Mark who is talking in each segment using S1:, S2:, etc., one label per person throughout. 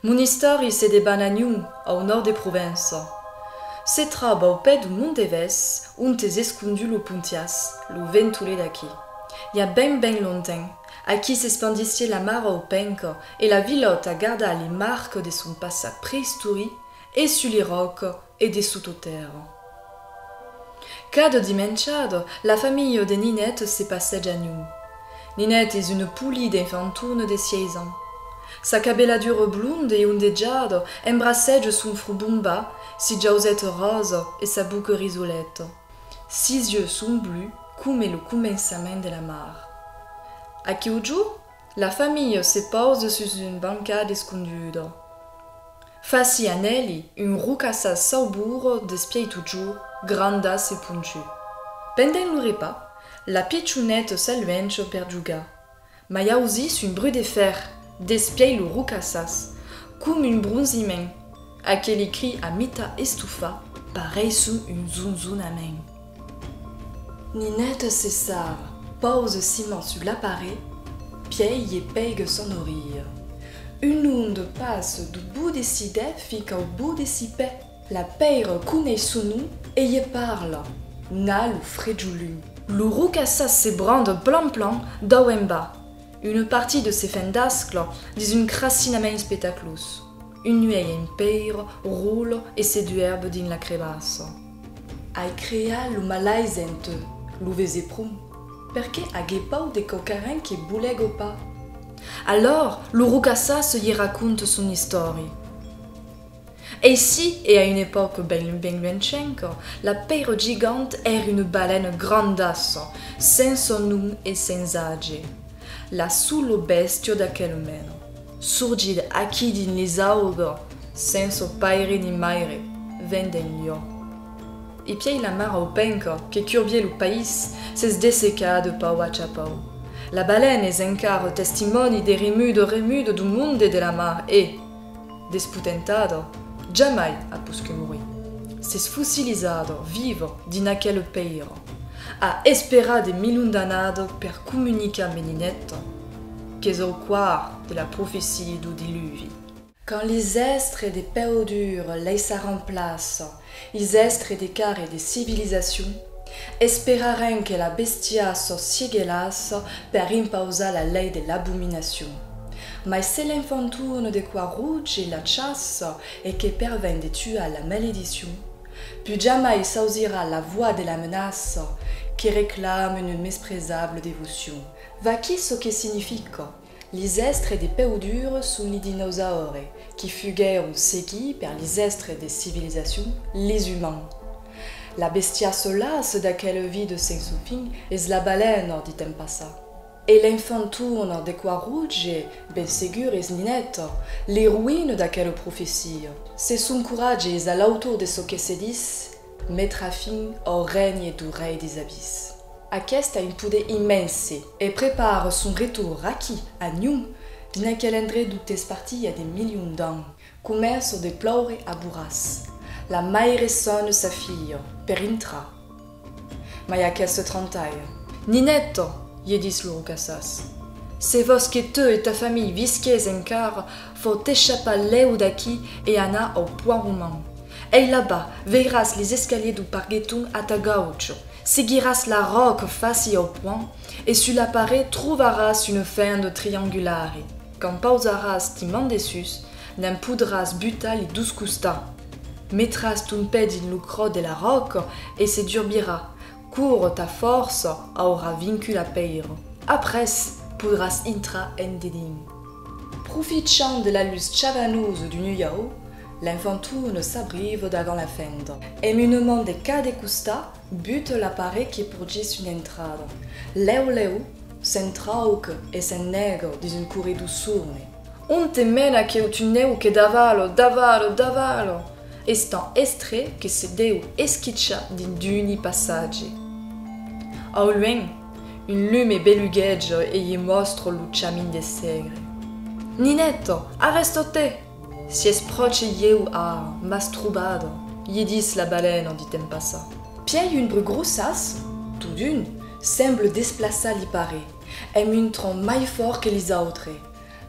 S1: Mon histoire c'est des Bananium, au nord des provinces. Se troba au pé du Monteves, on es escondu lo Puntias, lo ventule d'aquí. Il y a ben longtemps, à qui s'espandissit la mare au penco et la villotte garda les marques de son passat préhistorique et sur les rocs et des sous-terre. Cada dimenciado, la famille de Ninette se passait à nous. Ninette est une poulie d'infantoune de 6 ans. Sa cabelladure blonde et ondeggiada embrassait son front bomba, si jausette rose et sa bouche risolette. Ses yeux sont bleus comme le commencement de la mare. À Kyuju, la famille se pose sur une bancade escondue. Face à Nelly, une roucassa saubour de spiaituju, grandas et punchu. Pendant le repas, la pitchounette s'alluenche per juga. Ma y a aussi une brue de fer, despiei le roucassas, comme un bronziment, à quel écrit à mita estufa, pareil sous une zunzun à main. Ninette César pose ciment sur l'appareil, pied et pegue sans nourrir. Une onde passe du bout des six dés au bout des six pets. La peire connaît sous nous et y parle. N'a le fréjulu. Le roucassas se brande plan d'Awemba. Une partie de ses fendascles dit une crassinamain spectaclus. Une nuée et une peire roule et c'est du herbe din la crevasse. Ai crea le malaisente, le vese prum, perché aghe pau de cocarin qui boulego pas. Alors, le roucassas y raconte son histoire. Et si, et à une époque ben lointaine, la peire gigante era une baleine grandasse, sans son nom et sans âge. La solo bestio d'aquel meno, surgida aqui din les augures, sans paire ni maire, vendegno. Et puis la mare au penco, que curvier le pays, s'es desseca de pau a chapau. La baleine est encara testimoni des remudes du monde de la mar et, desputentado, jamais a pusque mourir. S'es fossilizado vivo din aquel peire, a espera de milundanado per comunica meninetto, qu'es au quart de la prophétie du diluvi. Quand les estres des péodures laissaront place, les estres des carrés des civilisations, esperaren que la bestiasso ciegelas per impausa la lei de l'abomination. Mais c'est l'infantourne de quoi rouge la chasse et que pervint de tuer la malédiction, plus jamais sausira la voix de la menace qui réclame une méprisable dévotion. Va qui ce que signifie les estres des péodures sont les dinosaures qui fuguèrent seguis par les estres des civilisations, les humains. La bestia se lasse d'aquelle vie de sans fin est la baleine, dit-on pas ça. Et l'infantourne de quoi rouge, Belségur et Ninette, les ruines d'aquelle prophétie. C'est son courage et à l'autour de ce que se dit, mettra fin au règne du rei des abysses. Aquesta a une poudre immense et prépare son retour acquis à nous, d'un calendrier d'où est parti il y a des millions d'ans. Commerce de plaure à bourras. La maire sonne sa fille, per intra. Ma y a qu'est-ce trentaille. Ninette, y dit le roucassas. C'est vos que te et ta famille visquez encar, faut échapper l'eau d'acquis et ana au point roman. Et là-bas, verras les escaliers du pargueton à ta gauche. Seguiras la roque face au point, et sur l'appareil trouveras une fende triangulare. Quand pausaras timandessus, n'empoudras butal et douce-custa. Mettras ton ped in le creux de la roque, et se durbira. Cours ta force, aura vaincu la peire. Après, podras intra en dedin. Profitant de la luce chavanouse du nuyao, l'infantourne s'abrive d'avant la fende. Émunement de cas de custa, bute l'appareil qui produit une entrada. Léo, s'entrauque et s'ennègre dans une courée douceurne. On te mena que tu neu que davalo. Estant estre que se deu esquiccia din d'uni passage. Au loin, une lume beluguege et y mostre le chamin de segre. Ninetto, arrête-te! Si es proche yeu a mastrubado, y dit la baleine en dit pas ça. Puis une bru grossasse, tout d'une, semble déplacer l'ipare, et un tronc maille fort que les autres.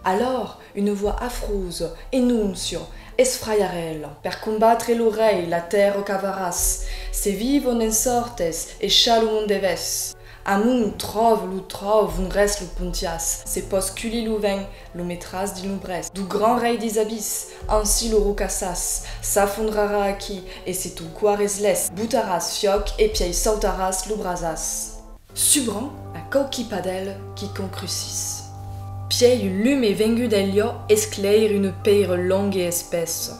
S1: Alors, une voix affreuse, énuncio, esfraiarel, per combattre l'oreille la terre cavaras, se vivo nen sortes e chalum deves. Amun trove un res lu puntias, se posculi lu ven, lu metras di lu bres, du grand rei des abysses, ainsi lu rucassas, s'affondrara aquí, et se tu quares les, butaras fioc et piei saltaras lu brasas. Subran a cauqui padel qui concrucis. Piei lume vengu d'Elio esclaire une peire longue et espesse.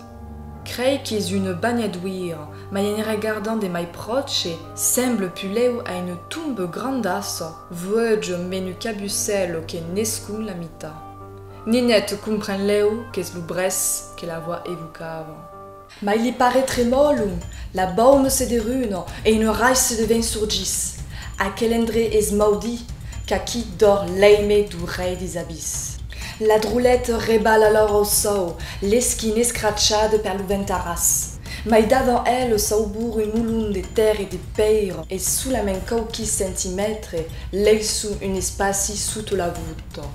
S1: Crei qu'is une bagnadouire, ma en regardant de mai proche, semble puleu a une tombe grandasse, vuege menu cabucel que nescun la mita. Ninette comprend leu qu'es lu bres que la voix évoquava. Ma il y paraît tremolum, la baume se derune, et une race de vin surgis. A quel endré es maudit, qu'à qui dort l'aimé du rei des abysses. La droulette rébale alors au sol, l'esquine escrachade per le ventaras. Mais d'avant elle s'aubourg une moulon de terre et de peire, et sous la main quelques centimètres, l'eisu un espace sous la voûte.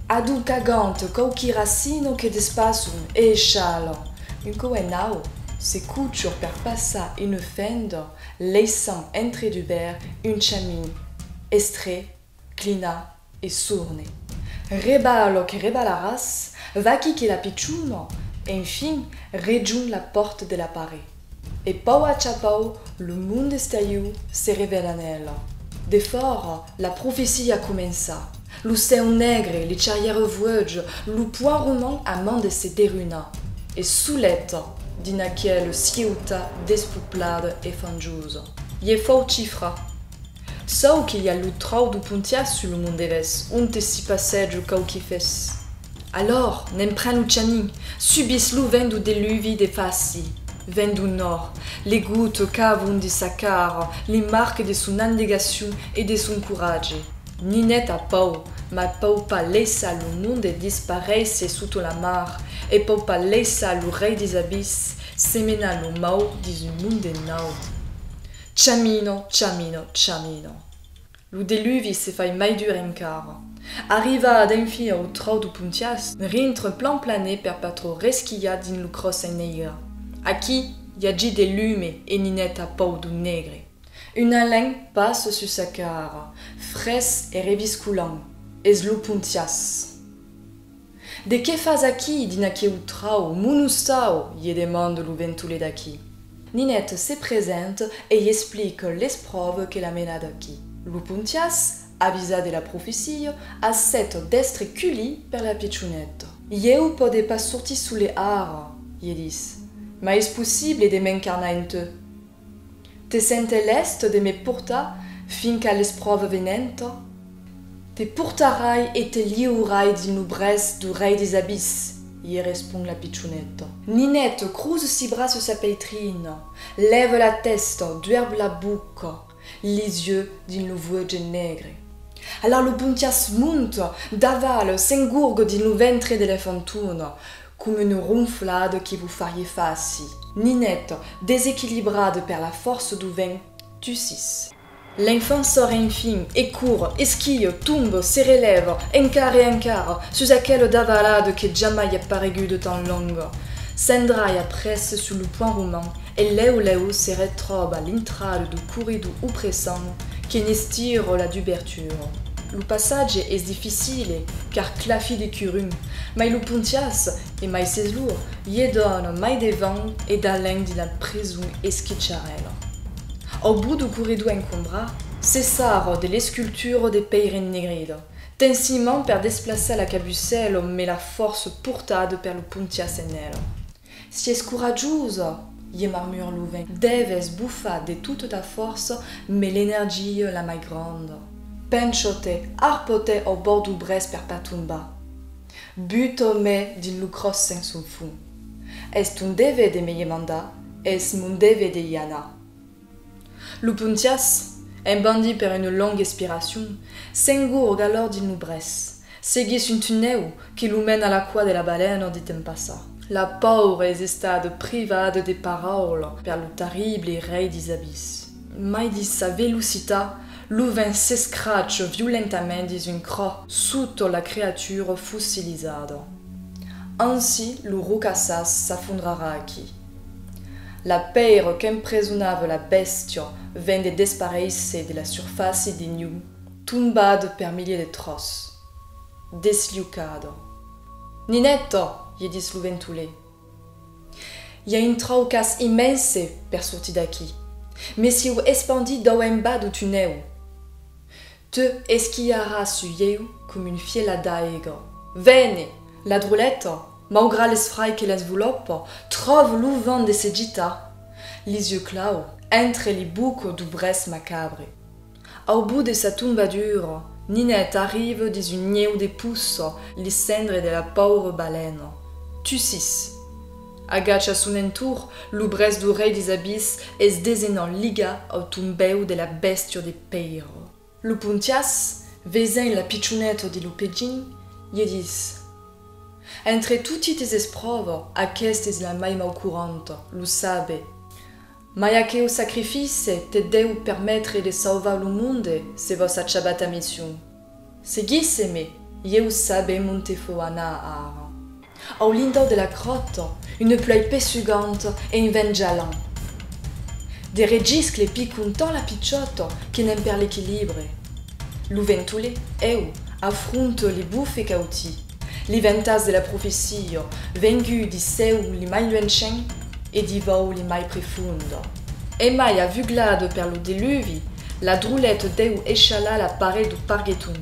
S1: Adu cagante quelques racines que d'espace et échale. Un coenau se couture per passa une fende, laissant entrer du verre une chamine, estrée, clina et sourne. Rebalo que rebalaras, vaqui que la pichuno, enfin, rejoint la porte de l'appareil. Et pau a chapau, le monde estaiu se révèle en elle. De fort, la prophétie a commencé. Le céu negre, les charrières vuege, le point roman amande se deruna. Et soulette, dinaquelle ciuta despeuplade et fangiosa. Ye fau cifra. Sau qu'il y a le trau du puntias sur le monde deves, onte si passeggio cauqui fes. Alors, n'en pren chamin, subis lu vent du deluvi de fassi, vent du nord, les gouttes cavun de sa cara, les marques de son abnégation et de son courage. Ninette a pau, ma pau pas laissa le monde disparaisse sous la mar, et pau pas laissa le rei des abysses, semena le mau dis un monde naud. Chamino, chamino, chamino. Lu deluvi se fai mai dur encara. Arriva ad enfia au trau du puntias, rintre plan plané per patro resquilla din lu cross en negra. Aquí, y a gi de lume e ninette a pau du negre. Une haleine passe sur sa cara, fraise et revisculant, es lu puntias. De que faz aquí, din aqueu trau, munustau, y demande lu ventule d'aquí. Ninette se présente et y explique l'espreuve qu'elle a menée d'acquis. Lu puntias, avisa de la prophétie, a cette destre culi per la pichunette. Ieu pode pas sortir sous les arts, y dis, mais est possible de m'incarner en te. Te sente l'est de me porta fin qu'à l'espreuve venente? Te portarai et te liurai din lu bres du rei des abysses, y répond la pichunette. Ninette crouse ses bras sur sa poitrine, lève la tête, duerbe la bouche, les yeux din lu vuege negre. Alors le puntias monte, d'avale, s'engourgue din lu ventre de l'enfantune, comme une ronflade qui vous farie fassi. Ninette, déséquilibrade per la force du vent, tussis. L'enfant sort enfin et court, esquille, tombe, se relève, encara et encara, sous aquelle davalade que jamais apparut de temps longue. S'endraille presse sur le point roman, et leu se retrouve à l'entrade du corridor oppressant qui n'estire la d'ouverture. Le passage est difficile, car clafi de curun, mais le puntias et mais ses lourds y donne mais de vent et d'aleng de la prison esquicharelle. Au bout du corridor encombré, cessar de l'esculture des peires negrides, tensimment per déplacer la cabucelle, mais la force portade per le puntias en elle. Si es courageuse, y murmure le vent, deves buffer de toute ta force, mais l'énergie la mai grande. Penchote, arpote au bord du bres per patumba. Buto-me din lu cross en son fond. Est un deve de me manda, es mon deve de Yana. Le puntias, un bandit per une longue expiration, s'engourgue alors din lu bres. Seguis un tunnel qui lui mène à la croix de la baleine dit tempassa. La pauvre est stade privade de paroles per le terrible rei des abysses. Mais di sa velocità, l'ouvin s'escrache violentement dans une croix sous la créature fossilisée. Ainsi, le roucassas s'affondrera qui. La peur qu'emprisonnava la bestia venne de disparaître de la surface des nues, tombade per milliers de trosses. Desliucado. Ninetto, gli disse l'uventulé. Il y a une traucas immense per sortir daqui, mais si vous espandi dans un bas de tuneu. Te esquiara su eu comme une fiela d'aigo. Vene, la drôlette, malgré les frais que les sviluppa, trouve l'ouvent de ses gita, les yeux clos, entre les boucles du bresse macabre. Au bout de sa tombadure, Ninette arrive dans une nieu de pouces, les cendres de la pauvre baleine. Tussis. Agacha son entour, l'oubresse du rei des abysses es désenant liga au tombeu de la bestia de peiro. Le puntias, vesin la pichunette de l'upegin, y dis. Entre tutti tes esprove, aquesta es la mai mau courante, lo sabe. Mai que o sacrifice te deu permettre de salvar le monde se vos achabbat ta mission. Seguisseme, eu sabe Montefoana ara. Au lindau de la crotte, une pluie pessugante et un vent jalant. Des regiscles piquent tant la picciotte qui n'aime per l'équilibre. L'uventulé, eu, affronte les bouffes cauti, les ventas de la prophétie, vengu di seu li mai luenchen et di vau li mai profundo. E mai avuglado per lo deluvi, la drôlette deu échala la paret du pargetun.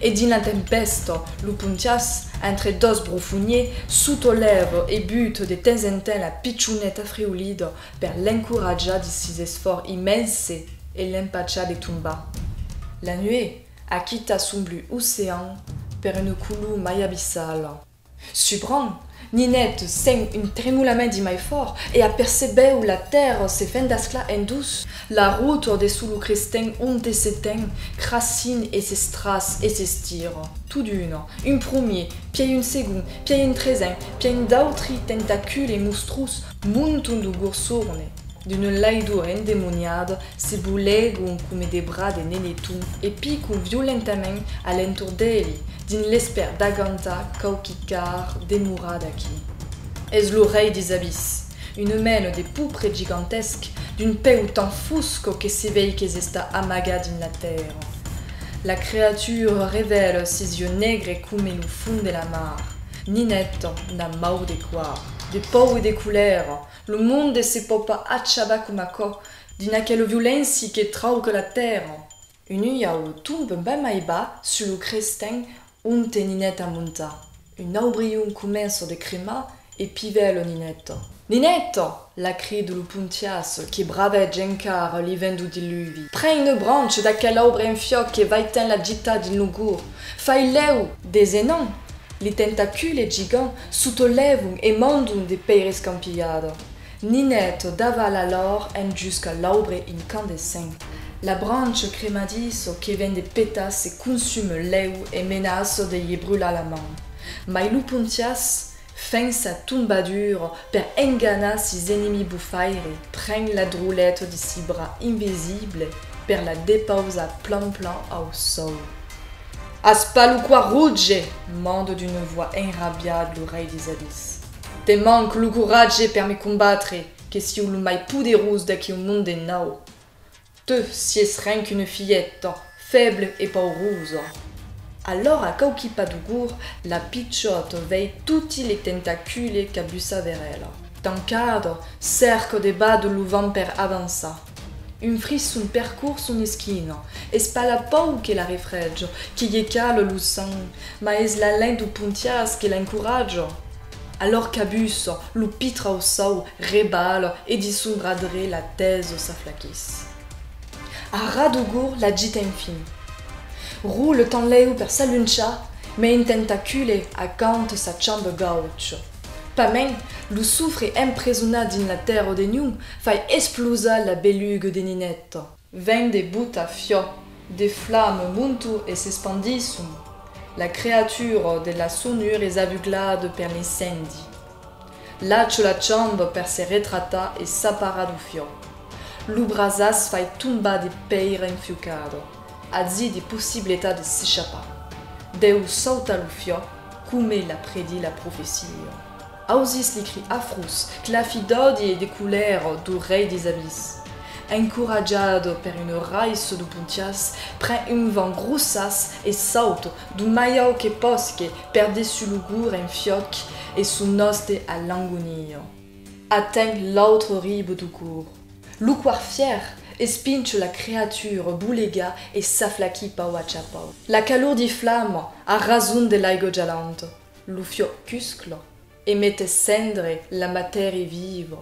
S1: Et din la tempesta, lo puntias, entre dos brofuniers, soutolève et bute de temps en temps la pichunetta friolide per l'encourager de ses efforts immenses et l'empaccia de tomba. La nuée acquitta son bleu océan per une coulou mai abyssale. Subran, Ninette sent un tremolament di mai fort et apercebeu la terre se fendascla en douce. La route de sous le crestin onte s'éteint, crassine et s'estrasse et s'estire. Tout d'une, un premier, puis un second, puis un treizième, puis un d'autres tentacules et monstrous montent du gorsorne. D'une laidure indémoniade, se boulegent comme des bras de nénétons et piquent violentement à l'entour d'elle, d'une l'espère d'aganta cauquicar démoura d'acqui. Es le rei des abysses, une mène des poupres gigantesques, d'une paix autant fusco que s'éveille qu'es esta amaga dans la terre. La créature révèle ses yeux nègres comme le fond de la mar. Ninette n'a mau de quoi, de peau et de couleurs. Le monde se popa achaba comme co, d'une quelle violence qui trauque la terre. Une yao tombe ben mai bas sur le crestin onte Ninette monta. Un aubrion commence de crema et pivelle Ninette. Ninette! La crie de l'upuntias qui bravait Gencar l'hiver du diluvi. Prends une branche d'aquel arbre en fioc et va éteindre la gita du nougour. Fai leu des énons. Les tentacules gigants soutolèvent et mandent des peires campillades. Ninette daval alors en jusqu'à l'arbre incandescent. La branche crémadice qui vient des pétasses et consume l'eau et menace de y brûler la main. Mais l'upuntias fin sa tombadure per engana ses ennemis bouffaires, prend la drôlette de ses bras invisibles per la déposa plan-plan au sol. Aspaluqua rugge, mande d'une voix enrabiade le rei des abysses. Te manque le courage per me combattre, que si ou le mai poudérouse de qui au monde est nao. Te si es rien qu'une fillette, faible et paureuse. Alors à Cauquipadugour, la pichotte veille tutti les tentacules qu'abussa vers elle. Tancado, cercle de bas de l'ouvent per avança. Un frisson percourt son esquine, es pas la peau qui la refrège, qui y cale le sang, mais es la laine du puntias qui l'encourage. Alors qu'abus, le pitre au sau, rébale et dit son bras dré la thèse s'afflaquisse. À Radogour, la gita infine. Roule ton leu per sa luncha, mais un tentacule accante sa chambre gauche. Pas même, le soufre emprisonna dans la terre de nous, fait exploser la belugue de Ninette. Vint des bouts à fio, des flammes montent et s'expandissent. La créature de la sonnure est aveuglade per l'incendie. Lâche la chambre per se retrata et s'appara du fio. Lu brasas fai tumba de peira infiucado, azi de possibilità de s'échappa. Deu sauta lu fio, come la predi la profecia. Ausis li cri afrus, que la fidodi e de couleur do rei des abysses. Encorajado per une race de puntias, prend un vent grossas e sauto do maior que posque per dessus lugur en fioc e su noste a langonio. Atteint l'autre ribe du cours. Luquar fier, espinche la créature boulega e s'afflaqui pau a chapau. La calor di flamme a rason de l'aigo gialante. Lu fio cusclo e mette cendre la materie vive.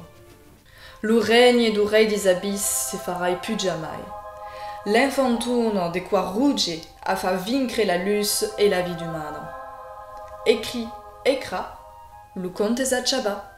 S1: Lu regne du rei des abysses se farai più jamais. L'infantuno de qua ruge a fa vincre la luz e la vie umana. Écrit, écra, lu conte Zachaba.